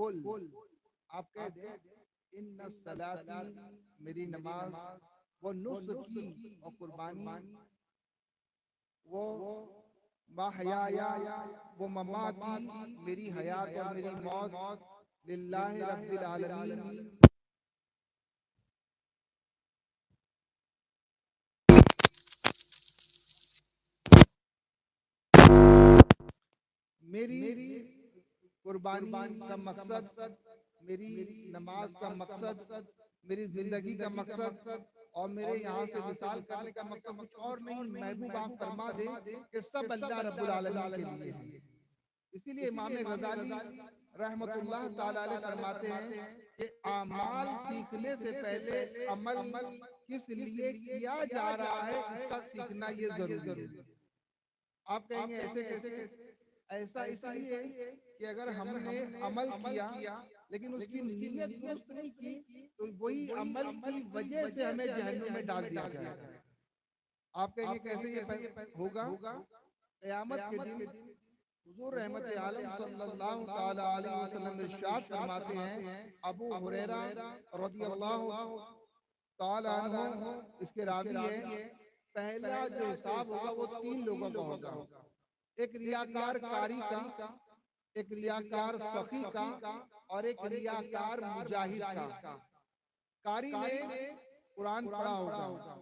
قل آپ کہہ دیں ان الصلاۃ میری نماز وہ نسکی اور قربانی وہ محیایا وہ مماتی میری حیات اور میری موت للہ رب العالمین میری قربانی کا مقصد میری نماز کا مقصد میری زندگی کا مقصد اور میرے یہاں سے وصال کرنے کا مقصد کچھ اور نہیں. محبوب آپ فرما دے کہ سب اللہ رب العالمین کے لیے ہے. اسی لیے امام غزالی رحمت اللہ تعالی علیہ فرماتے ہیں کہ اعمال سیکھنے سے پہلے عمل کس لیے کیا جا رہا ہے اس کا سیکھنا یہ ضروری ہے. آپ کہیں گے ایسے کیسے؟ ایسا اس لیے کہ اگر ہم نے عمل کیا لیکن اس کی نیت درست نہیں کی تو وہی عمل کی وجہ سے ہمیں جہنم میں ڈال دیا جائے گا. آپ کہیں گے کیسے یہ ہوگا؟ قیامت کے دن حضور رحمت عالم صلی اللہ تعالی علیہ وسلم ارشاد فرماتے ہیں، ابو ہریرہ رضی اللہ تعالی عنہ اس کے راوی ہیں، پہلا جو حساب ہوگا وہ 3 لوگوں کا ہوگا. ایک ریاکار کاری کا، ایک ریاکار سخی کا اور ایک ریاکار مجاہد کا. کاری نے قرآن پڑھا ہوگا،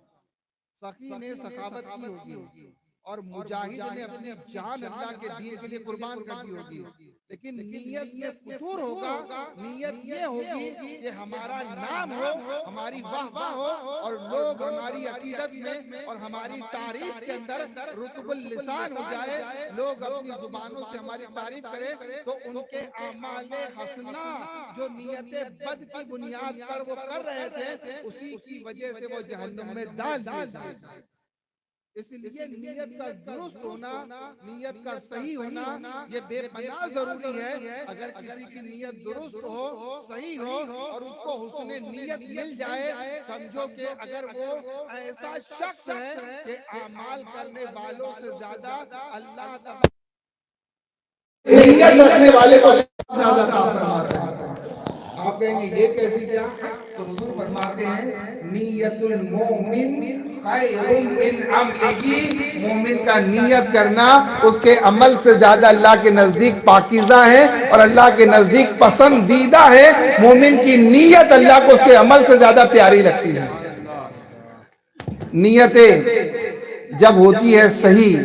سخی نے سخاوت کی ہوگی اور مجاہد نے اپنی جان اللہ کے دین کے لیے قربان کر دی ہوگی. لیکن نیت میں فطور ہوگا، نیت یہ ہوگی کہ ہمارا نام ہو، ہماری واہ واہ ہو اور لوگ ہماری عقیدت میں اور ہماری تعریف کے اندر رطب اللسان ہو جائے، لوگ اپنی زبانوں سے ہماری تعریف کریں تو ان کے اعمال حسنہ جو نیت بد کی بنیاد پر وہ کر رہے تھے اسی کی وجہ سے وہ جہنم میں ڈال دیے جائیں. اس لیے نیت کا درست ہونا، نیت کا صحیح ہونا یہ بے پناہ ضروری ہے. اگر کسی کی نیت درست ہو، صحیح ہو اور اس کو حسن نیت مل جائے، سمجھو کہ اگر وہ ایسا شخص ہے کہ اعمال کرنے والوں سے زیادہ اللہ تعالی نیت رکھنے والے کو زیادہ عطا فرماتا ہے. آپ کہیں گے یہ کیسی کیا؟ تو حضور فرماتے ہیں نیت المومن خیر من عملہ، مومن کا نیت کرنا اس کے عمل سے زیادہ اللہ کے نزدیک پاکیزہ ہے اور اللہ کے نزدیک پسندیدہ ہے. مومن کی نیت اللہ کو اس کے عمل سے زیادہ پیاری لگتی ہے. نیتیں جب ہوتی ہے صحیح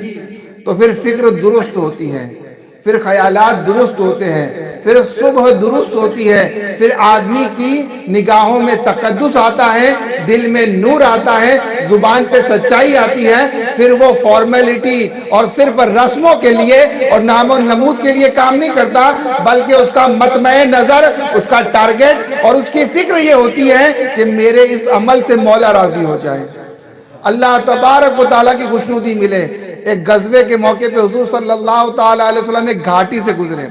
تو پھر فکر درست ہوتی ہے، پھر خیالات درست ہوتے ہیں، پھر صبح درست ہوتی ہے، پھر آدمی کی نگاہوں میں تقدس آتا ہے، دل میں نور آتا ہے، زبان پہ سچائی آتی ہے. پھر وہ فارمیلٹی اور صرف رسموں کے لیے اور نام و نمود کے لیے کام نہیں کرتا، بلکہ اس کا مطمع نظر، اس کا ٹارگٹ اور اس کی فکر یہ ہوتی ہے کہ میرے اس عمل سے مولا راضی ہو جائے، اللہ تبارک و تعالیٰ کی خوشنودی ملے. ایک غزوے کے موقع پہ حضور صلی اللہ تعالیٰ علیہ وسلم ایک گھاٹی سے گزرے.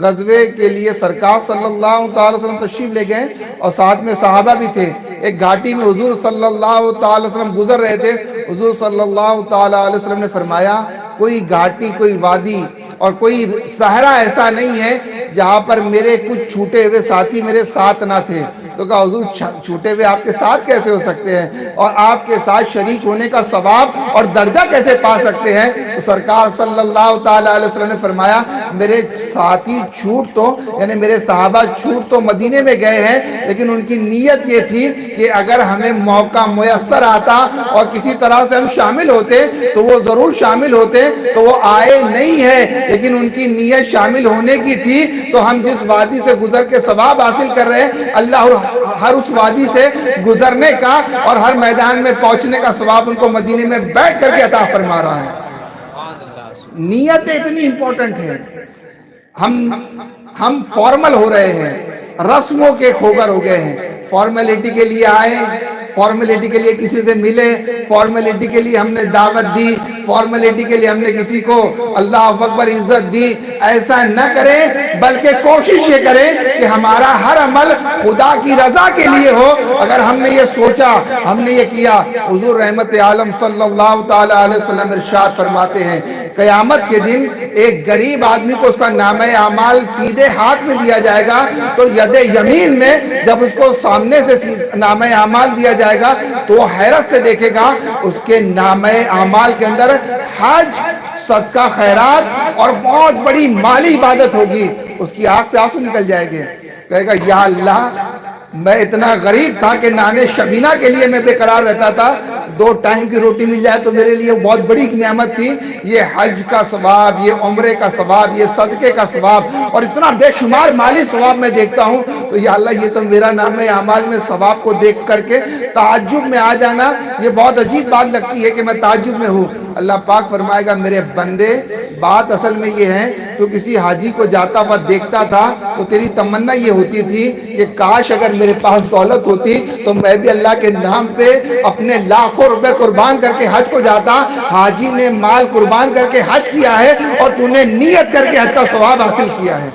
غزوے کے لیے سرکار صلی اللہ تعالیٰ علیہ وسلم تشریف لے گئے اور ساتھ میں صحابہ بھی تھے. ایک گھاٹی میں حضور صلی اللہ تعالیٰ علیہ وسلم گزر رہے تھے. حضور صلی اللہ تعالیٰ علیہ وسلم نے فرمایا کوئی گھاٹی، کوئی وادی اور کوئی صحرا ایسا نہیں ہے جہاں پر میرے کچھ چھوٹے ہوئے ساتھی میرے ساتھ نہ تھے. تو کہا حضور چھوٹے ہوئے آپ کے ساتھ کیسے ہو سکتے ہیں اور آپ کے ساتھ شریک ہونے کا ثواب اور درجہ کیسے پا سکتے ہیں؟ تو سرکار صلی اللہ تعالیٰ علیہ وسلم نے فرمایا میرے ساتھی چھوٹ تو یعنی میرے صحابہ چھوٹ تو مدینے میں گئے ہیں، لیکن ان کی نیت یہ تھی کہ اگر ہمیں موقع میسر آتا اور کسی طرح سے ہم شامل ہوتے تو وہ ضرور شامل ہوتے. تو وہ آئے نہیں ہے لیکن ان کی نیت شامل ہونے کی تھی. تو ہم جس وادی سے گزر کے ثواب حاصل کر رہے ہیں، اللہ ہر اس وادی سے گزرنے کا اور ہر میدان میں پہنچنے کا ثواب ان کو مدینے میں بیٹھ کر کے عطا فرما رہا ہے. نیت اتنی امپورٹنٹ ہے. ہم فارمل ہو رہے ہیں، رسموں کے کھوگر ہو گئے ہیں. فارمیلٹی کے لیے آئے، فارمیلٹی کے لیے کسی سے ملے، فارمیلٹی کے لیے ہم نے دعوت دی، فارمیلٹی کے لیے ہم نے کسی کو اللہ اکبر عزت دی، ایسا نہ کریں، بلکہ کوشش یہ کریں کہ ہمارا ہر عمل خدا کی رضا کے لیے ہو۔ اگر ہم نے یہ سوچا، ہم نے یہ کیا، حضور رحمت عالم صلی اللہ تعالی علیہ وسلم ارشاد فرماتے ہیں قیامت کے دن ایک غریب آدمی کو اس کا نامہ اعمال سیدھے ہاتھ میں دیا جائے گا، تو ید یمین میں جب اس کو سامنے سے نامہ اعمال دیا جائے گا تو وہ حیرت سے دیکھے گا اس کے نامہ اعمال کے اندر حج، صدقہ، خیرات اور بہت بڑی مالی عبادت ہوگی۔ اس کی آنکھ سے آنسو نکل جائے گے، کہے گا یا اللہ میں اتنا غریب تھا کہ نانے شبینہ کے لیے میں بے قرار رہتا تھا، 2 ٹائم کی روٹی مل جائے تو میرے لیے بہت بڑی نعمت تھی۔ یہ حج کا ثواب، یہ عمرے کا ثواب، یہ صدقے کا ثواب اور اتنا بے شمار مالی ثواب میں دیکھتا ہوں، تو یا اللہ یہ تو میرا نام اعمال میں ثواب کو دیکھ کر کے تعجب میں آ جانا، یہ بہت عجیب بات لگتی ہے کہ میں تعجب میں ہوں۔ اللہ پاک فرمائے گا میرے بندے بات اصل میں یہ ہے، تو کسی حاجی کو جاتا ہوا دیکھتا تھا تو تیری تمنا یہ ہوتی تھی کہ کاش اگر میرے پاس دولت ہوتی تو میں بھی اللہ کے نام پہ اپنے لاکھوں روپے قربان کر کے حج کو جاتا۔ حاجی نے مال قربان کر کے حج کیا ہے اور تو نے نیت کر کے حج کا ثواب حاصل کیا ہے۔